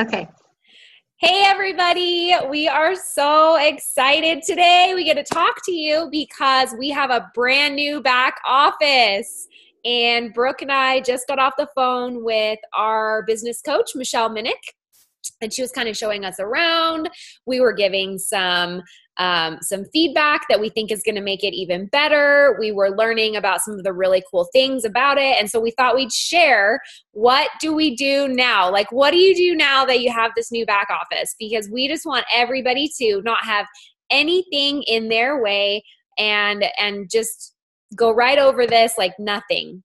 Okay. Hey everybody, we are so excited today. We get to talk to you because we have a brand new back office. And Brooke and I just got off the phone with our business coach, Michelle Minnick, and she was kind of showing us around. We were giving some feedback that we think is going to make it even better. We were learning about some of the really cool things about it. And so we thought we'd share, what do we do now? Like, what do you do now that you have this new back office? Because we just want everybody to not have anything in their way and just go right over this like nothing.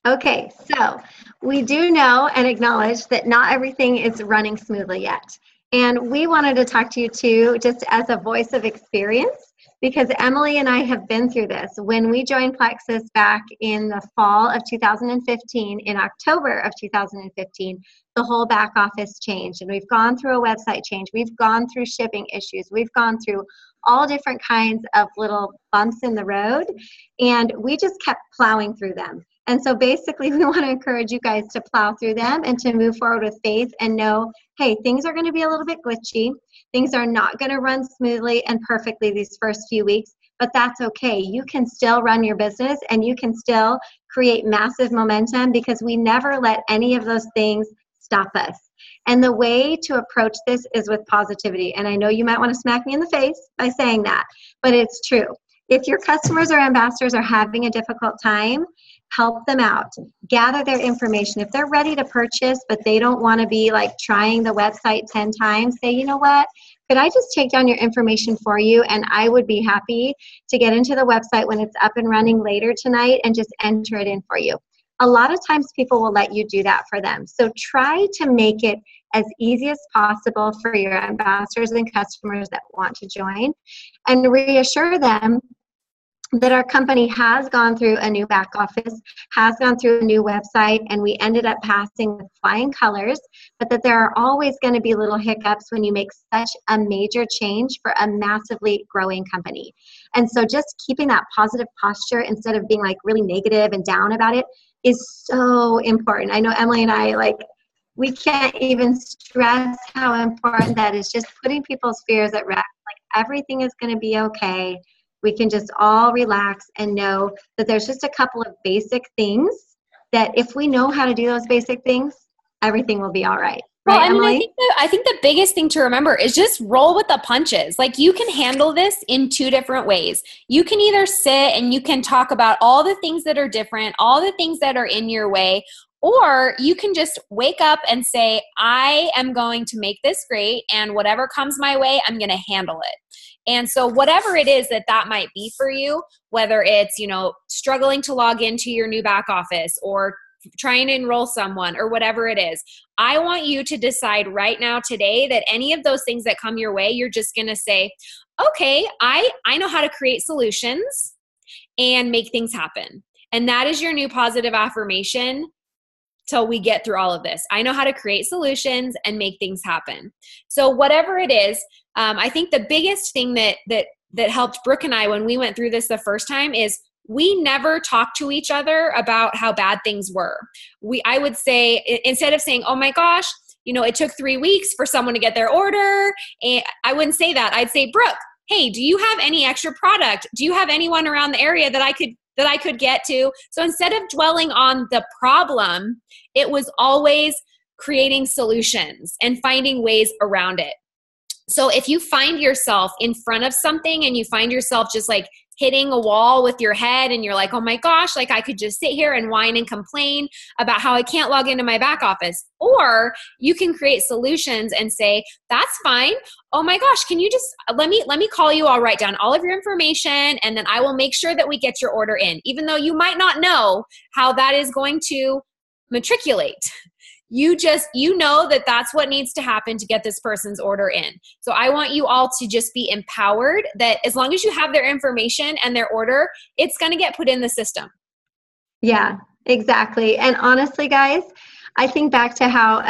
Okay, so we do know and acknowledge that not everything is running smoothly yet. And we wanted to talk to you too, just as a voice of experience, because Emily and I have been through this. When we joined Plexus back in the fall of 2015, in October of 2015, the whole back office changed. And we've gone through a website change. We've gone through shipping issues. We've gone through all different kinds of little bumps in the road. And we just kept plowing through them. And so basically, we want to encourage you guys to plow through them and to move forward with faith and know, hey, things are going to be a little bit glitchy. Things are not going to run smoothly and perfectly these first few weeks, but that's okay. You can still run your business and you can still create massive momentum, because we never let any of those things stop us. And the way to approach this is with positivity. And I know you might want to smack me in the face by saying that, but it's true. If your customers or ambassadors are having a difficult time, help them out. Gather their information. If they're ready to purchase, but they don't want to be like trying the website 10 times, say, you know what? Could I just take down your information for you? And I would be happy to get into the website when it's up and running later tonight and just enter it in for you. A lot of times people will let you do that for them. So try to make it as easy as possible for your ambassadors and customers that want to join, and reassure them that our company has gone through a new back office, has gone through a new website, and we ended up passing with flying colors, but that there are always going to be little hiccups when you make such a major change for a massively growing company. And so just keeping that positive posture instead of being like really negative and down about it is so important. I know Emily and I, we can't even stress how important that is, just putting people's fears at rest. Like, everything is going to be okay. We can just all relax and know that there's just a couple of basic things that if we know how to do those basic things, everything will be all right. Well, Right, Emily? I think the biggest thing to remember is just roll with the punches. Like, you can handle this in two different ways. You can either sit and you can talk about all the things that are different, all the things that are in your way, or you can just wake up and say, I am going to make this great, and whatever comes my way, I'm going to handle it. And so whatever it is that might be for you, whether it's, struggling to log into your new back office or trying to enroll someone or whatever it is, I want you to decide right now today that any of those things that come your way, you're just going to say, okay, I know how to create solutions and make things happen. And that is your new positive affirmation till we get through all of this. I know how to create solutions and make things happen. So whatever it is, I think the biggest thing that helped Brooke and I when we went through this the first time is we never talked to each other about how bad things were. I would say, instead of saying, oh my gosh, it took 3 weeks for someone to get their order, and I wouldn't say that. I'd say, Brooke, hey, do you have any extra product? Do you have anyone around the area that I could get to? So instead of dwelling on the problem, it was always creating solutions and finding ways around it. So if you find yourself in front of something and you find yourself just like hitting a wall with your head and you're like, oh my gosh, like I could just sit here and whine and complain about how I can't log into my back office. Or you can create solutions and say, that's fine. Oh my gosh, can you just, let me call you. I'll write down all of your information and then I will make sure that we get your order in, even though you might not know how that is going to matriculate. You know that that's what needs to happen to get this person's order in. So I want you all to just be empowered that as long as you have their information and their order, it's going to get put in the system. Yeah, exactly. And honestly, guys, I think back to how,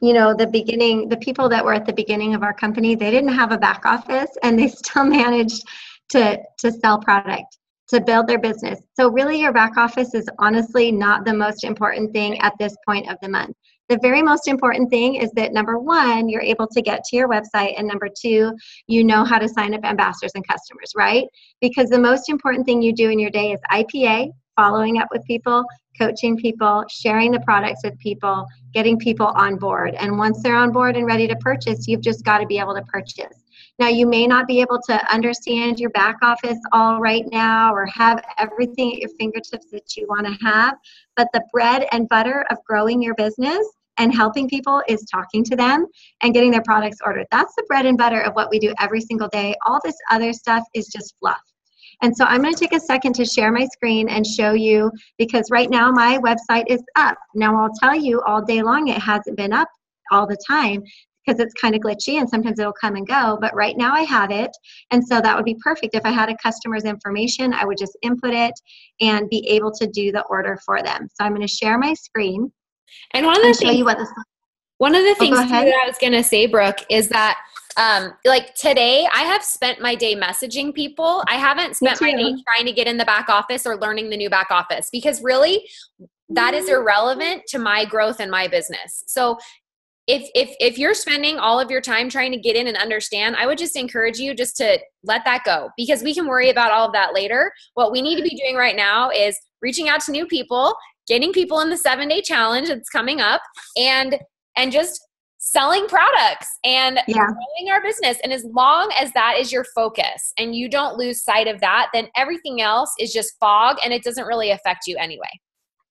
the people that were at the beginning of our company, they didn't have a back office and they still managed to sell product, to build their business. So really your back office is honestly not the most important thing at this point of the month. The very most important thing is that number one, you're able to get to your website, and number two, you know how to sign up ambassadors and customers, right? Because the most important thing you do in your day is IPA, following up with people, coaching people, sharing the products with people, getting people on board. And once they're on board and ready to purchase, you've just got to be able to purchase. Now, you may not be able to understand your back office all right now or have everything at your fingertips that you want to have, but the bread and butter of growing your business and helping people is talking to them and getting their products ordered. That's the bread and butter of what we do every single day. All this other stuff is just fluff. And so I'm going to take a second to share my screen and show you, because right now my website is up. Now I'll tell you all day long it hasn't been up all the time, because it's kind of glitchy and sometimes it'll come and go, but right now I have it. And so that would be perfect. If I had a customer's information, I would just input it and be able to do the order for them. So I'm going to share my screen and one of the things, too, that I was going to say, Brooke, is that like today I have spent my day messaging people. I haven't spent my day trying to get in the back office or learning the new back office, because really that is irrelevant to my growth in my business. So if you're spending all of your time trying to get in and understand, I would just encourage you just to let that go, because we can worry about all of that later. What we need to be doing right now is reaching out to new people, getting people in the 7-day challenge that's coming up, and just selling products and growing our business. And as long as that is your focus and you don't lose sight of that, then everything else is just fog and it doesn't really affect you anyway.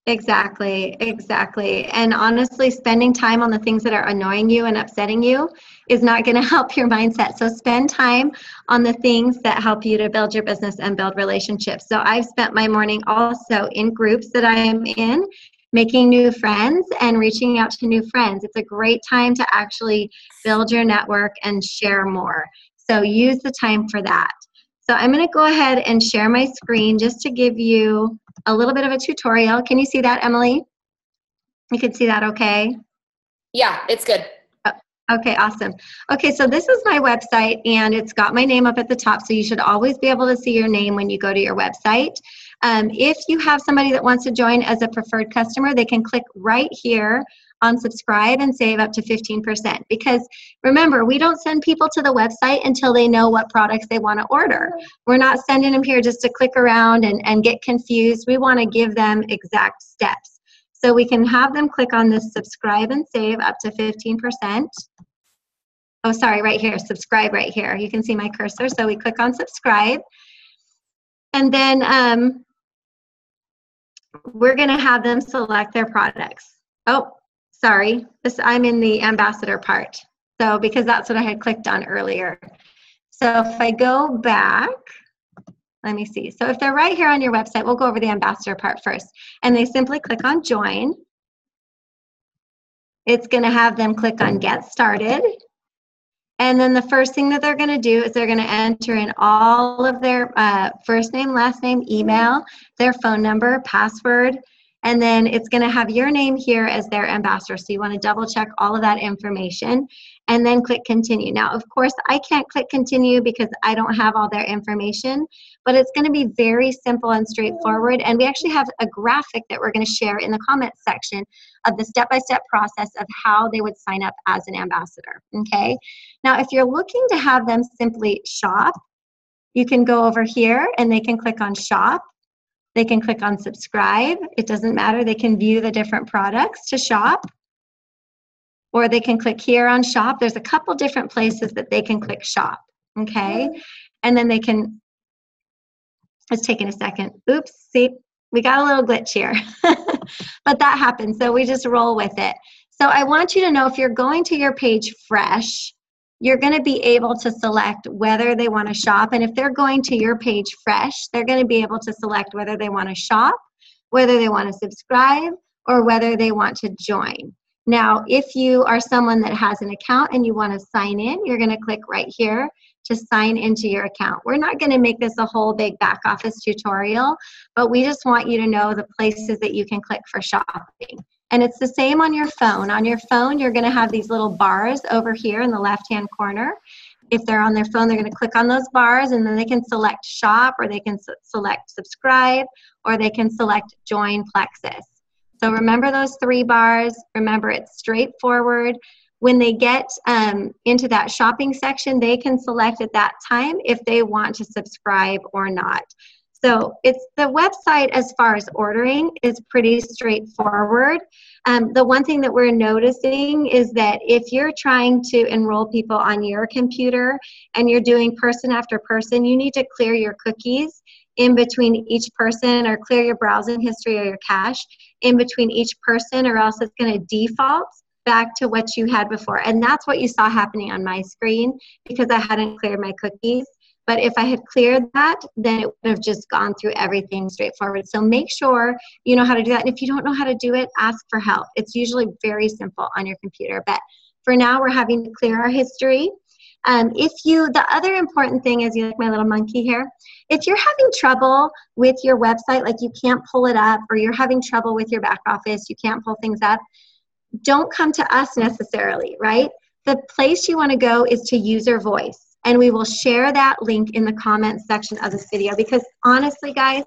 Exactly. And honestly, spending time on the things that are annoying you and upsetting you is not going to help your mindset. So spend time on the things that help you to build your business and build relationships. So I've spent my morning also in groups that I am in, making new friends and reaching out to new friends. It's a great time to actually build your network and share more. So use the time for that. So I'm going to go ahead and share my screen just to give you a little bit of a tutorial. Can you see that, Emily? You can see that okay? Yeah, it's good. Okay, awesome. Okay, so this is my website, and it's got my name up at the top, so you should always be able to see your name when you go to your website. If you have somebody that wants to join as a preferred customer, they can click right here on subscribe and save up to 15%. Because remember, we don't send people to the website until they know what products they want to order. We're not sending them here just to click around and get confused. We want to give them exact steps. So we can have them click on this subscribe and save up to 15%. Oh, sorry, right here, subscribe right here. You can see my cursor. So we click on subscribe. And then we're going to have them select their products. Oh, sorry, I'm in the ambassador part. So because that's what I had clicked on earlier. So if I go back, let me see. So if they're right here on your website, we'll go over the ambassador part first. And they simply click on join. It's going to have them click on get started. And then the first thing that they're going to do is they're going to enter in all of their first name, last name, email, their phone number, password, and then it's going to have your name here as their ambassador. So you want to double check all of that information and then click continue. Now, of course, I can't click continue because I don't have all their information, but it's going to be very simple and straightforward. And we actually have a graphic that we're going to share in the comments section of the step-by-step process of how they would sign up as an ambassador, okay? Now, if you're looking to have them simply shop, you can go over here and they can click on shop. They can click on subscribe. It doesn't matter. They can view the different products to shop. Or they can click here on shop. There's a couple different places that they can click shop, okay? And then they can, it's taking a second. Oops, see, we got a little glitch here. But that happens, so we just roll with it. So I want you to know if you're going to your page fresh, you're going to be able to select whether they want to shop. And if they're going to your page fresh, they're going to be able to select whether they want to shop, whether they want to subscribe, or whether they want to join. Now, if you are someone that has an account and you want to sign in, you're going to click right here to sign into your account. We're not going to make this a whole big back office tutorial, but we just want you to know the places that you can click for shopping. And it's the same on your phone. On your phone, you're going to have these little bars over here in the left-hand corner. if they're on their phone, they're going to click on those bars, and then they can select shop, or they can select subscribe, or they can select join Plexus. So remember those 3 bars. Remember, it's straightforward. When they get into that shopping section, they can select at that time if they want to subscribe or not. So it's the website, as far as ordering, is pretty straightforward. The one thing that we're noticing is that if you're trying to enroll people on your computer and you're doing person after person, you need to clear your cookies in between each person, or clear your browsing history or your cache in between each person, or else it's going to default back to what you had before. And that's what you saw happening on my screen because I hadn't cleared my cookies. But if I had cleared that, then it would have just gone through everything straightforward. So make sure you know how to do that. And if you don't know how to do it, ask for help. It's usually very simple on your computer. But for now, we're having to clear our history. The other important thing is, you like my little monkey here, if you're having trouble with your website, like you can't pull it up, or you're having trouble with your back office, you can't pull things up, don't come to us necessarily, right? The place you want to go is to User Voice. And we will share that link in the comments section of this video, because honestly, guys,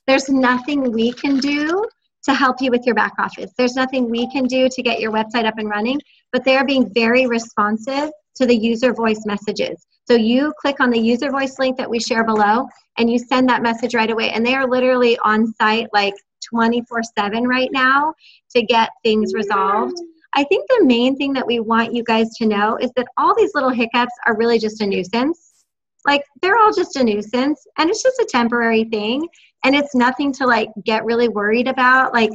there's nothing we can do to help you with your back office. There's nothing we can do to get your website up and running, but they are being very responsive to the User Voice messages. So you click on the User Voice link that we share below, and you send that message right away. And they are literally on site like 24/7 right now to get things resolved. I think the main thing that we want you guys to know is that all these little hiccups are really just a nuisance. Like, they're all just a nuisance, and it's just a temporary thing, and it's nothing to like get really worried about. Like,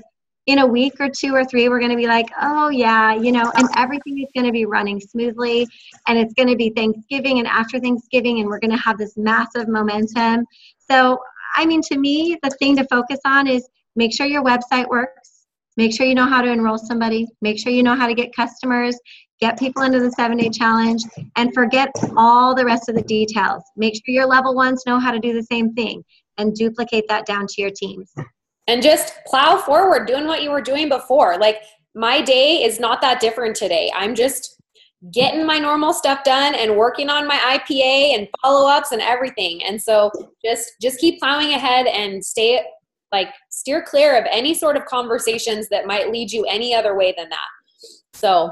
in a week or 2 or 3, we're going to be like, oh yeah, and everything is going to be running smoothly, and it's going to be Thanksgiving and after Thanksgiving, and we're going to have this massive momentum. So, I mean, to me, the thing to focus on is make sure your website works. Make sure you know how to enroll somebody. Make sure you know how to get customers, get people into the 7-day challenge, and forget all the rest of the details. Make sure your level 1s know how to do the same thing, and duplicate that down to your teams. And just plow forward doing what you were doing before. Like, my day is not that different today. I'm just getting my normal stuff done and working on my IPA and follow-ups and everything. And so just keep plowing ahead and steer clear of any sort of conversations that might lead you any other way than that. So,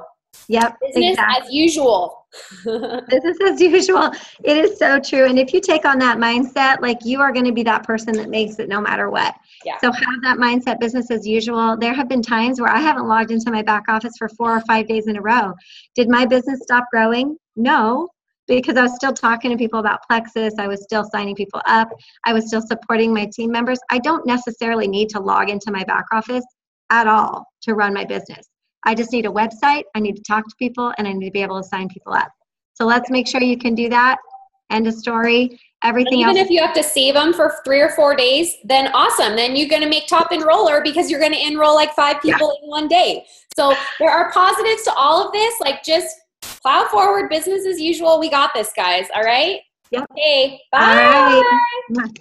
yep, business exactly. as usual. Business as usual. It is so true. And if you take on that mindset, like, you are going to be that person that makes it no matter what. Yeah. So have that mindset, business as usual. There have been times where I haven't logged into my back office for 4 or 5 days in a row. Did my business stop growing? No, because I was still talking to people about Plexus. I was still signing people up. I was still supporting my team members. I don't necessarily need to log into my back office at all to run my business. I just need a website, I need to talk to people, and I need to be able to sign people up. So let's make sure you can do that. End of story. Everything else. Even if you have to save them for 3 or 4 days, then awesome. Then you're going to make top enroller because you're going to enroll like 5 people in one day. So there are positives to all of this. Like, just plow forward, business as usual. We got this, guys. All right? Yep. Okay. Bye. All right.